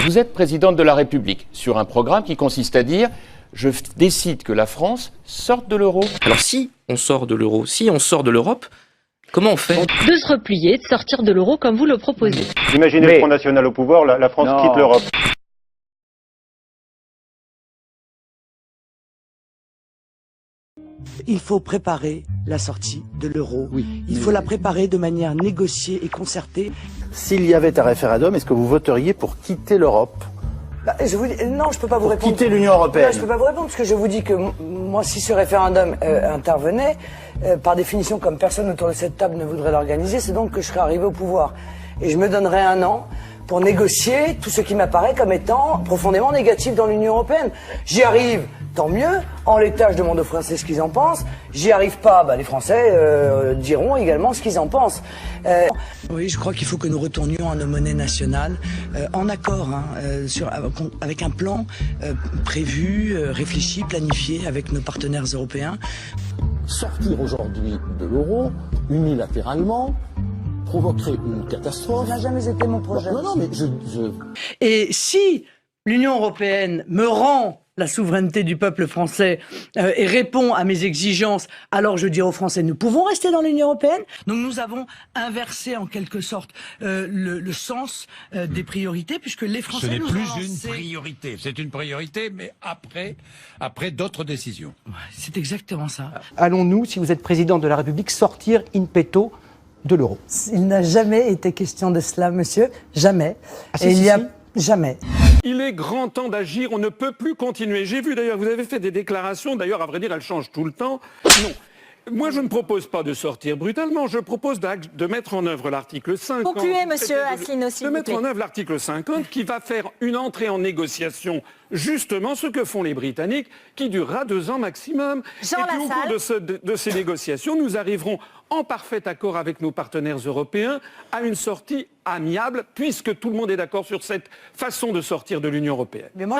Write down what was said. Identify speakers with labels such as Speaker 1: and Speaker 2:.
Speaker 1: Vous êtes présidente de la République sur un programme qui consiste à dire « Je décide que la France sorte de l'euro ».
Speaker 2: Alors si on sort de l'euro, si on sort de l'Europe, comment on fait?
Speaker 3: De se replier, de sortir de l'euro comme vous le proposez.
Speaker 4: Imaginez le Front National au pouvoir, la France quitte l'Europe.
Speaker 5: Il faut préparer la sortie de l'euro.
Speaker 6: Oui,
Speaker 5: il faut la préparer de manière négociée et concertée.
Speaker 6: S'il y avait un référendum, est-ce que vous voteriez pour quitter l'Europe?
Speaker 5: Je vous dis, non, je peux pas vous répondre.
Speaker 6: Quitter l'Union européenne.
Speaker 5: Non, je peux pas vous répondre parce que je vous dis que moi, si ce référendum intervenait, par définition, comme personne autour de cette table ne voudrait l'organiser, c'est donc que je serais arrivé au pouvoir. Et je me donnerais un an pour négocier tout ce qui m'apparaît comme étant profondément négatif dans l'Union européenne. J'y arrive, tant mieux. En l'état, je demande aux Français ce qu'ils en pensent. J'y arrive pas, les Français diront également ce qu'ils en pensent. Oui, je crois qu'il faut que nous retournions à nos monnaies nationales, en accord, avec un plan prévu, réfléchi, planifié avec nos partenaires européens.
Speaker 6: Sortir aujourd'hui de l'euro, unilatéralement, provoquerait une catastrophe.
Speaker 5: Ça n'a jamais été mon projet.
Speaker 6: Non, mais
Speaker 5: Et si l'Union européenne me rend la souveraineté du peuple français et répond à mes exigences, alors je dirai aux Français, nous pouvons rester dans l'Union européenne. Donc nous avons inversé en quelque sorte le sens des priorités, puisque les Français
Speaker 7: Ce n'est
Speaker 5: nous
Speaker 7: plus
Speaker 5: ont lancé...
Speaker 7: une priorité. C'est une priorité, mais après d'autres décisions.
Speaker 5: Ouais, c'est exactement ça.
Speaker 8: Allons-nous, si vous êtes président de la République, sortir in petto de l'euro?
Speaker 5: Il n'a jamais été question de cela, monsieur. Jamais. Jamais.
Speaker 9: Il est grand temps d'agir, on ne peut plus continuer. J'ai vu d'ailleurs, vous avez fait des déclarations, d'ailleurs à vrai dire elles changent tout le temps. Non, moi je ne propose pas de sortir brutalement, je propose de mettre en œuvre l'article 50.
Speaker 3: Concluez, monsieur Asselineau, s'il
Speaker 9: De
Speaker 3: vous
Speaker 9: mettre
Speaker 3: plaît.
Speaker 9: en œuvre l'article 50 qui va faire une entrée en négociation, justement ce que font les Britanniques, qui durera 2 ans maximum.
Speaker 3: Jean
Speaker 9: Et puis au cours
Speaker 3: Lassalle.
Speaker 9: de ces négociations, nous arriverons en parfait accord avec nos partenaires européens à une sortie amiable, puisque tout le monde est d'accord sur cette façon de sortir de l'Union européenne.
Speaker 5: Mais moi,